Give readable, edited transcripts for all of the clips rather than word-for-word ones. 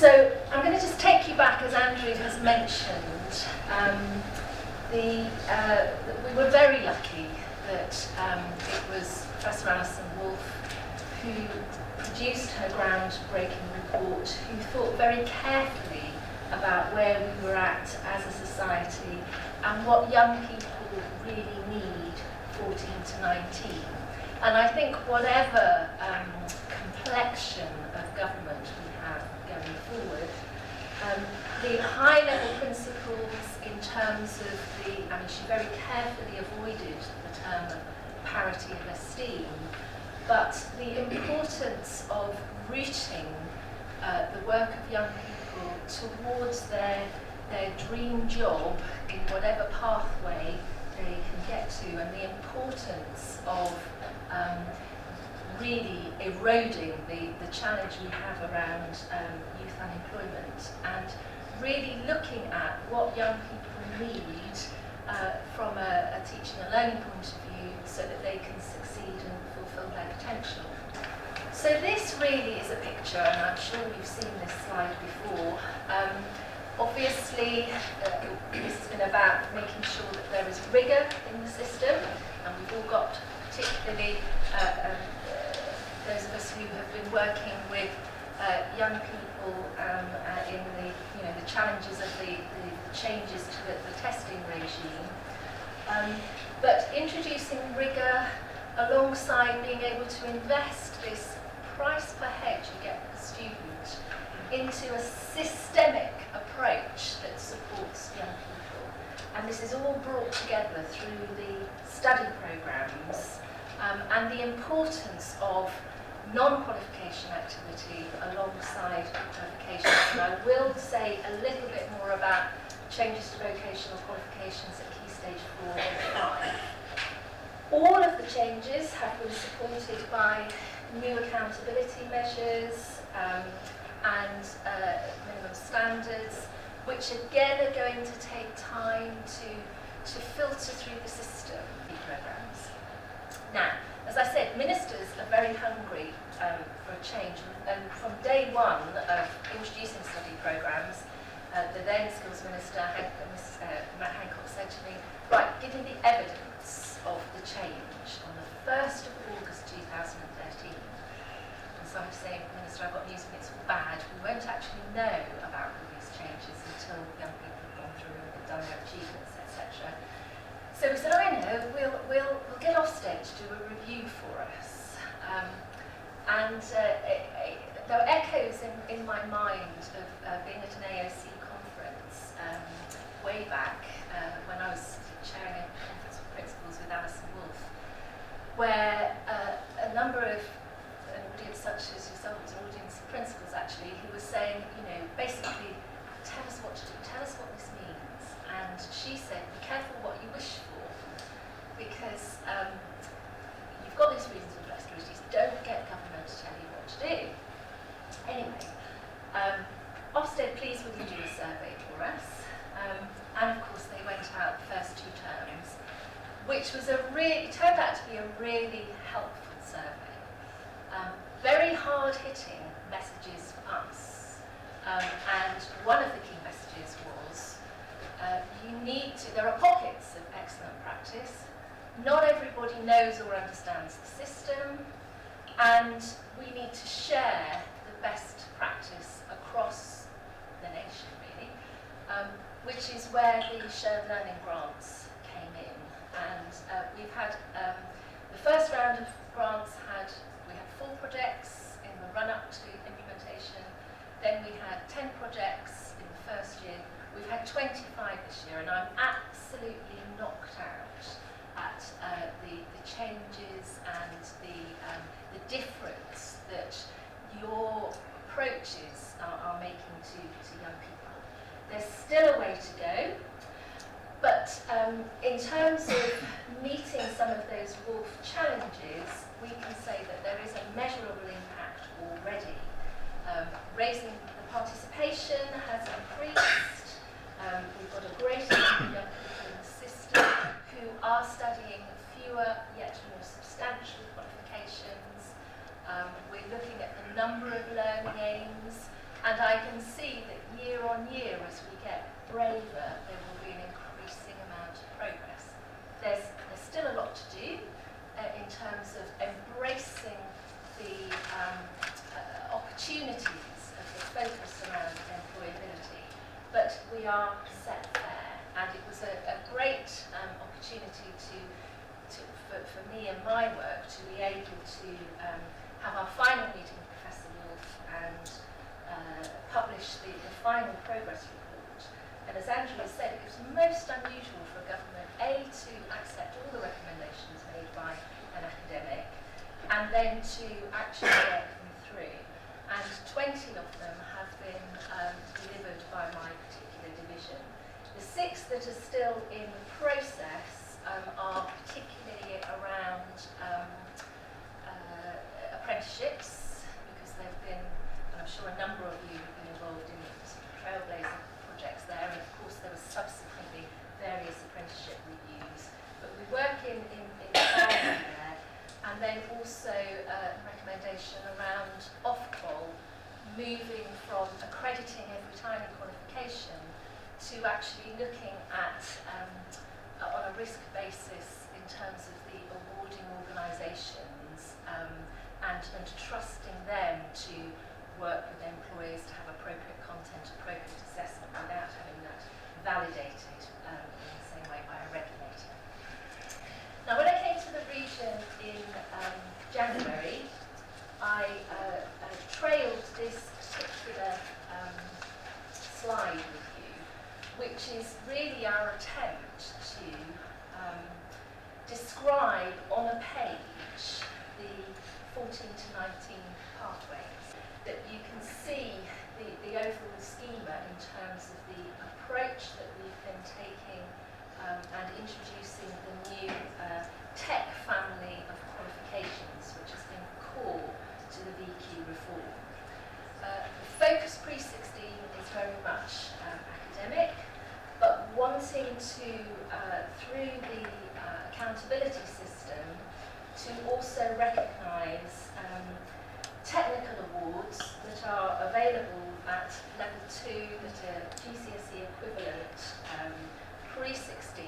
So I'm going to just take you back, as Andrew has mentioned. We were very lucky that it was Professor Alison Wolfe who produced her groundbreaking report, who thought very carefully about where we were at as a society and what young people really need 14 to 19. And I think whatever complexion of government we have going forward, the high-level principles in terms of she very carefully avoided the term of parity of esteem, but the importance of rooting the work of young people towards their dream job in whatever pathway they can get to, and the importance of really eroding the challenge we have around youth unemployment, and really looking at what young people need from a teaching and learning point of view so that they can succeed and fulfil their potential. So this really is a picture, and I'm sure you've seen this slide before. Obviously, this has been about making sure that there is rigour in the system, and we've all got, particularly those of us who have been working with young people in the challenges of the changes to the testing regime, but introducing rigour alongside being able to invest this price per head you get per student into a systemic approach that supports young people. And this is all brought together through the study programmes and the importance of non-qualification activity alongside qualifications. And I will say a little bit more about changes to vocational qualifications at Key Stage 4 and 5. All of the changes have been supported by new accountability measures and minimum standards, which again are going to take time to filter through the system, programmes. Now, as I said, ministers are very hungry for a change, and from day one of introducing study programmes, the then Skills Minister, Matt Hancock, said to me, right, give me the evidence of the change on the 1st of August 2013. And so I'm saying, Minister, I've got news and it's bad. We won't actually know about all these changes until young people have gone through and done their achievements, etc. So we said, I know, we'll get Ofsted to do a review for us. And there were echoes in my mind of being at an AOC conference way back when I was chairing a conference of principals with Alison Wolfe, where a number of an audience such as yourself, was an audience of principals actually, who was saying, basically, tell us what to do, tell us what this means. And she said, be careful what you wish for, because you've got these reasons of flexibilities, don't get government to tell you what to do. Anyway, Ofsted, please will you do a survey for us? And of course they went out the first 2 terms, which was turned out to be a really helpful survey. Very hard-hitting messages for us. And one of the key messages was, there are pockets of excellent practice. Not everybody knows or understands the system, and we need to share the best practice across the nation, really, which is where the shared learning grants came in. And we've had the first round of grants we had 4 projects in the run-up to implementation. Then we had 10 projects in the first year. We've had 25 this year, and I'm absolutely knocked out at the changes and the difference that your approaches are making to young people. There's still a way to go, but in terms of meeting some of those Wolf challenges, we can say that there is a measurable impact already. Raising the participation has increased. We've got a greater number of young people in the system who are studying fewer yet more substantial qualifications. We're looking at the number of learning aims, And I can see that year on year, as we get braver, there will be an increasing amount of progress. There's still a lot to do in terms of embracing the opportunities of the focus around employability, but we are set there, and it was a great opportunity for me and my work to be able to have our final meeting with Professor Wolf and publish the final progress report. And as Andrew said, it was most unusual for a government, A, to accept all the recommendations made by an academic, and then to actually work them through. And 20 of them have been delivered by my particular division. The 6 that are still in process are particularly around apprenticeships, because there've been, and I'm sure a number of you have been involved in sort of trailblazer projects there, and of course there were subsequently various apprenticeship reviews. But we work in parallel there, and then also a recommendation around Ofqual, moving from accrediting every time in qualification to actually looking at on a risk basis in terms of the awarding organisations and trusting them to work with employers to have appropriate content, appropriate assessment without having that validated in the same way by a regulator. Now, when I came to the region in January, I trailed this particular slide with you, which is really our attempt to describe on a page the 14 to 19 pathways, that you can see the overall schema in terms of the approach that we've been taking and introducing the new tech family of qualifications, which has been core to the VQ reform. The focus pre-16 is very much academic, but wanting to, through the accountability system, to also recognise technical awards that are available at level 2 that are GCSE equivalent pre-16,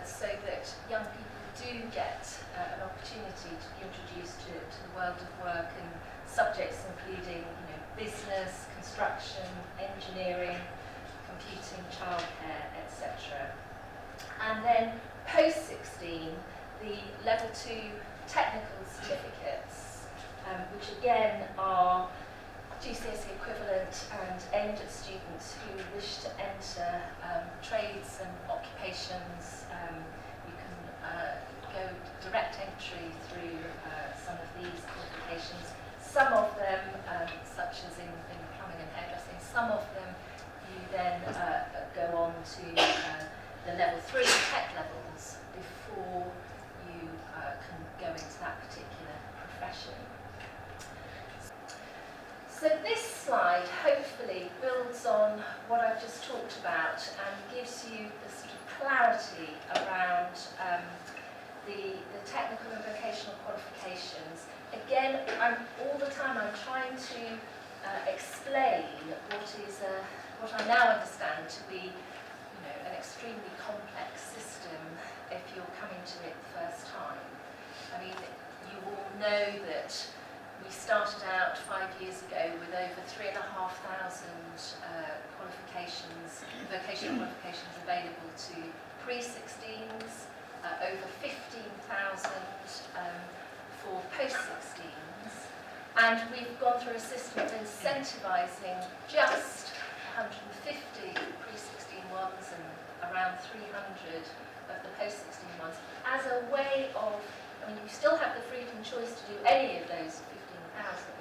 so that young people do get an opportunity to be introduced to the world of work and subjects including business, construction, engineering, computing, childcare, etc. And then post-16, the level 2 technical certificates, which again are GCSE equivalent and aimed at students who wish to enter trades and occupations. You can go direct entry through some of these qualifications. Some of them, such as in plumbing and hairdressing, some of them you then go on to the level 3 tech levels before you can go into that particular profession. So this slide hopefully builds on what I've just talked about and gives you the sort of clarity around the technical and vocational qualifications. Again, all the time I'm trying to explain what I now understand to be an extremely complex system if you're coming to it the first time. I mean, you all know that we started out 5 years ago with over 3,500 qualifications, vocational qualifications available to pre-16s, over 15,000 for post-16s, and we've gone through a system of incentivising just 150 pre-16 ones and around 300 of the post-16 ones as a way of, I mean, you still have the freedom and choice to do any of those 15,000,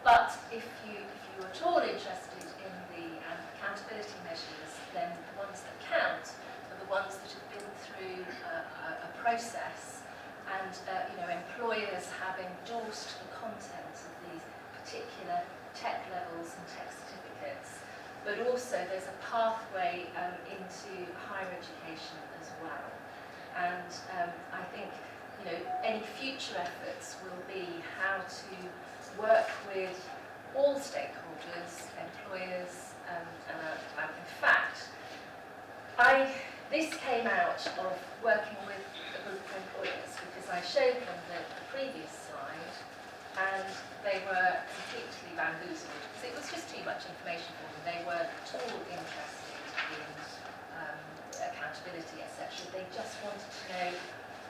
but if you are at all interested in the accountability measures, then the ones that count are the ones that have been through a process, and employers have endorsed the content of these particular tech levels and tech certificates, but also there's a pathway into higher education as well. And I think any future efforts will be how to work with all stakeholders, employers, and in fact, this came out of working with a group of employers because I showed them the previous slide and they were completely bamboozled because it was just too much information for them. They weren't at all interested in accountability, etc. They just wanted to know,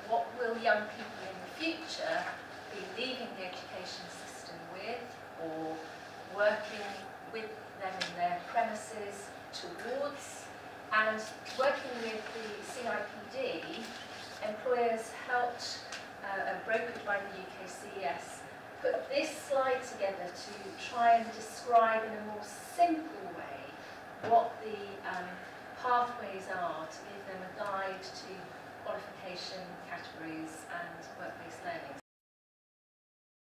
what will young people in the future be leaving the education system with, or working with them in their premises towards? And working with the CIPD, employers helped, brokered by the UKCES, put this slide together to try and describe in a more simple way what the pathways are